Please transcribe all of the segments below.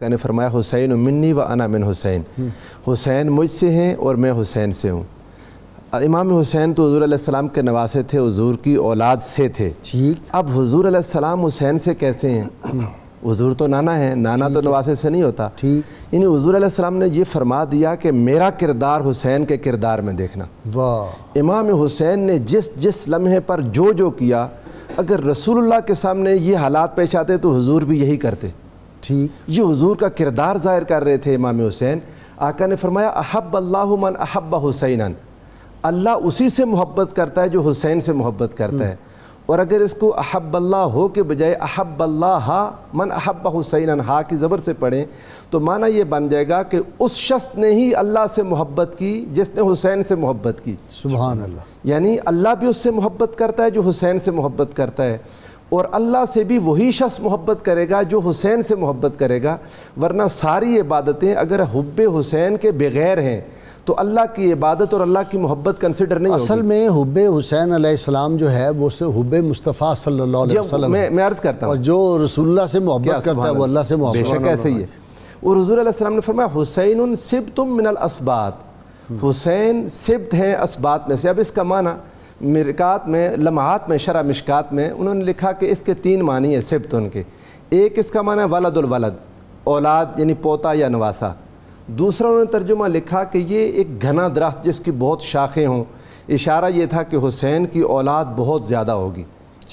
نے فرمایا حسین منی و انا من حسین، حسین مجھ سے ہیں اور میں حسین سے ہوں۔ امام حسین تو حضور علیہ السلام کے نواسے تھے، حضور کی اولاد سے تھے۔ اب حضور علیہ السلام حسین سے کیسے ہیں؟ حضور تو نانا ہے، نانا تو نواسے سے نہیں ہوتا۔ یعنی حضور علیہ السلام نے یہ فرما دیا کہ میرا کردار حسین کے کردار میں دیکھنا۔ امام حسین نے جس لمحے پر جو کیا، اگر رسول اللہ کے سامنے یہ حالات پیش آتے تو حضور بھی یہی کرتے۔ یہ حضور کا کردار ظاہر کر رہے تھے امام حسین۔ آقا نے فرمایا احب اللہ من احب حسینا، اللہ اسی سے محبت کرتا ہے جو حسین سے محبت کرتا ہے۔ اور اگر اس کو احب اللہ ہو کے بجائے احب اللہ من احب حسینا ہا کی زبر سے پڑھیں تو معنی یہ بن جائے گا کہ اس شخص نے ہی اللہ سے محبت کی جس نے حسین سے محبت کی۔ سبحان اللہ۔ یعنی اللہ بھی اس سے محبت کرتا ہے جو حسین سے محبت کرتا ہے، اور اللہ سے بھی وہی شخص محبت کرے گا جو حسین سے محبت کرے گا۔ ورنہ ساری عبادتیں اگر حب حسین کے بغیر ہیں تو اللہ کی عبادت اور اللہ کی محبت کنسیڈر نہیں ہوگی۔ اصل میں حب حسین علیہ السلام جو ہے وہ حب مصطفیٰ صلی اللہ علیہ وسلم میں عرض کرتا ہوں، اور جو رسول اللہ سے محبت کرتا ہے وہ اللہ سے محبت بے شک ایسے ہی ہے۔ اور حضور علیہ السلام نے فرمایا حسین سبت من الاسباط، حسین سبت ہیں اسباط میں سے۔ اب اس کا معنی مرکات میں لمحات میں شرح مشکات میں انہوں نے لکھا کہ اس کے 3 معنی ہیں سبت ان کے۔ ایک اس کا معنی ولد الولد، اولاد یعنی پوتا یا نواسا۔ دوسرا انہوں نے ترجمہ لکھا کہ یہ ایک گھنا درخت جس کی بہت شاخیں ہوں، اشارہ یہ تھا کہ حسین کی اولاد بہت زیادہ ہوگی۔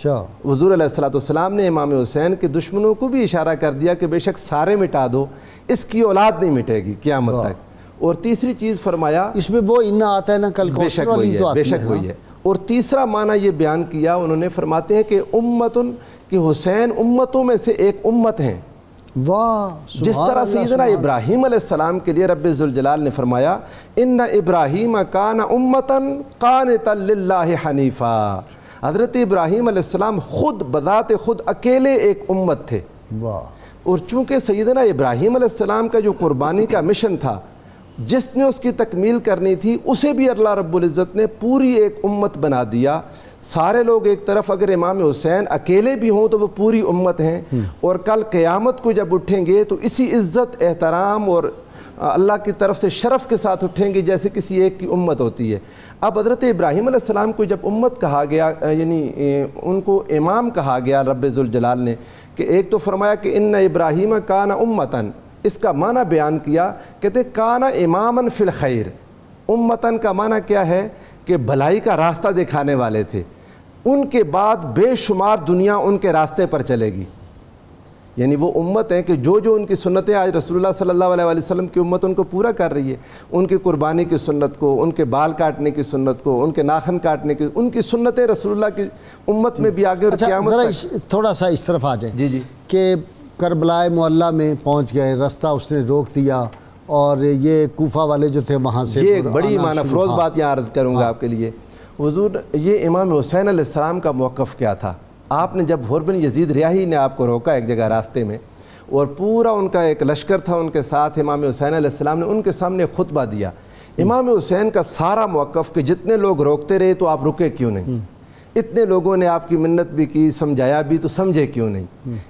حضور علیہ السلام نے امام حسین کے دشمنوں کو بھی اشارہ کر دیا کہ بے شک سارے مٹا دو، اس کی اولاد نہیں مٹے گی قیامت تک۔ اور تیسری چیز فرمایا، اس میں وہ انا آتا ہے نا کل بے شک وہی ہے، بے شک وہی ہے۔ اور تیسرا معنی یہ بیان کیا انہوں نے، فرماتے ہیں کہ امتن، کہ حسین امتوں میں سے ایک امت ہیں۔ جس طرح سیدنا ابراہیم علیہ السلام کے لیے رب ذوالجلال نے فرمایا ان ابراہیم کان امتن قانتا للہ حنیفا، حضرت ابراہیم علیہ السلام خود بذات خود اکیلے ایک امت تھے۔ اور چونکہ سیدنا ابراہیم علیہ السلام کا جو قربانی کا مشن تھا، جس نے اس کی تکمیل کرنی تھی، اسے بھی اللہ رب العزت نے پوری ایک امت بنا دیا۔ سارے لوگ ایک طرف، اگر امام حسین اکیلے بھی ہوں تو وہ پوری امت ہیں، اور کل قیامت کو جب اٹھیں گے تو اسی عزت احترام اور اللہ کی طرف سے شرف کے ساتھ اٹھیں گے جیسے کسی ایک کی امت ہوتی ہے۔ اب حضرت ابراہیم علیہ السلام کو جب امت کہا گیا، یعنی ان کو امام کہا گیا رب ذوالجلال نے، کہ ایک تو فرمایا کہ ان ابراہیم کان امتن، اس کا معنی بیان کیا، کہتے کان امامن فی الخیر۔ امتن کا معنی کیا ہے کہ بھلائی کا راستہ دکھانے والے تھے، ان کے بعد بے شمار دنیا ان کے راستے پر چلے گی۔ یعنی وہ امت ہیں کہ جو ان کی سنتیں آج رسول اللہ صلی اللہ علیہ وسلم کی امت ان کو پورا کر رہی ہے، ان کی قربانی کی سنت کو، ان کے بال کاٹنے کی سنت کو، ان کے ناخن کاٹنے کی، ان کی سنتیں رسول اللہ کی امت میں بھی آگے اور قیامت تک۔ تھوڑا سا اس طرف آ جائیں جی کہ کربلائے معلیٰ میں پہنچ گئے، رستہ اس نے روک دیا، اور یہ کوفہ والے جو تھے وہاں سے یہ ایک بڑی معنی فروز بات یہاں عرض کروں گا آپ کے لیے۔ حضور یہ امام حسین علیہ السلام کا موقف کیا تھا؟ آپ نے جب حر بن یزید ریاحی نے آپ کو روکا ایک جگہ راستے میں، اور پورا ان کا ایک لشکر تھا ان کے ساتھ، امام حسین علیہ السلام نے ان کے سامنے خطبہ دیا۔ امام حسین کا سارا موقف کہ جتنے لوگ روکتے رہے تو آپ رکے کیوں نہیں، اتنے لوگوں نے آپ کی منت بھی کی، سمجھایا بھی، تو سمجھے کیوں نہیں؟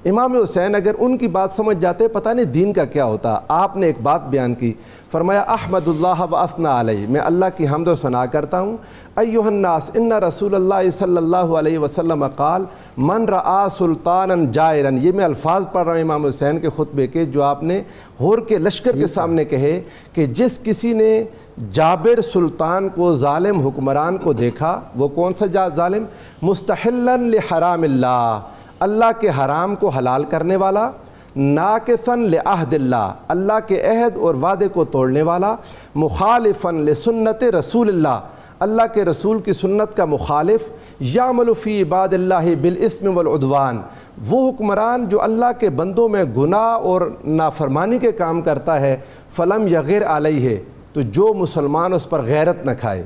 امام حسین اگر ان کی بات سمجھ جاتے پتہ نہیں دین کا کیا ہوتا۔ آپ نے ایک بات بیان کی، فرمایا احمد اللہ و اثنا علیہ، میں اللہ کی حمد و ثنا کرتا ہوں۔ ایھا الناس ان رسول اللہ صلی اللہ علیہ وسلم قال من رآ سلطانا جائرا، یہ میں الفاظ پڑھ رہا ہوں امام حسین کے خطبے کے جو آپ نے ہور کے لشکر کے سامنے کہے، کہ جس کسی نے جابر سلطان کو، ظالم حکمران کو دیکھا، وہ کون سا ظالم؟ مستحلا لحرام اللہ، اللہ کے حرام کو حلال کرنے والا، ناقصا لعہد اللہ، اللہ کے عہد اور وعدے کو توڑنے والا، مخالفا لسنت رسول اللہ، اللہ کے رسول کی سنت کا مخالف، یعمل فی عباد اللہ بالاثم والعدوان، وہ حکمران جو اللہ کے بندوں میں گناہ اور نافرمانی کے کام کرتا ہے، فلم یغر علیہ، تو جو مسلمان اس پر غیرت نہ کھائے،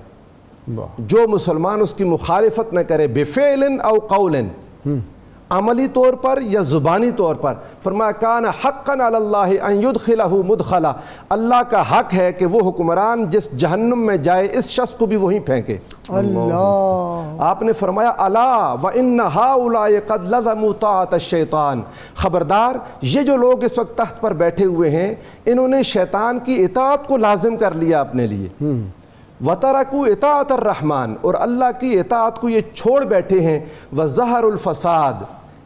جو مسلمان اس کی مخالفت نہ کرے، بفعل او قول، عملی طور پر یا زبانی طور پر؟ فرمایا کان حقا علی اللہ ان یدخلہ مدخلا، اللہ کا حق ہے کہ وہ حکمران جس جہنم میں جائے اس شخص کو بھی وہیں پھینکے۔ اللہ، آپ نے فرمایا الا وان ہؤلاء قد لزموا طاعۃ الشیطان، خبردار یہ جو لوگ اس وقت تخت پر بیٹھے ہوئے ہیں انہوں نے شیطان کی اطاعت کو لازم کر لیا اپنے لیے۔ وَتَرَكُوا اطاعت الرحمن، اور اللہ کی اطاعت کو یہ چھوڑ بیٹھے ہیں۔ وَظَهَرُ الفساد،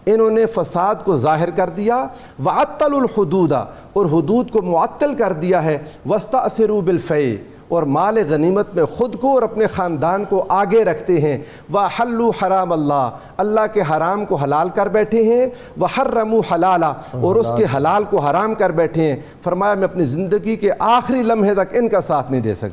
انہوں نے فساد کو ظاہر کر دیا۔ وَعَطَّلُوا الحدود، اور حدود کو معطل کر دیا ہے۔ وَاسْتَأْثِرُوا بِالْفَيْءِ، اور مال غنیمت میں خود کو اور اپنے خاندان کو آگے رکھتے ہیں۔ وَحَلُّوا حرام اللہ، اللہ کے حرام کو حلال کر بیٹھے ہیں۔ وَحَرَّمُوا حلالا، اور اس کے حلال کو حرام کر بیٹھے ہیں۔ فرمایا میں اپنی زندگی کے آخری لمحے تک ان کا ساتھ نہیں دے سکتا۔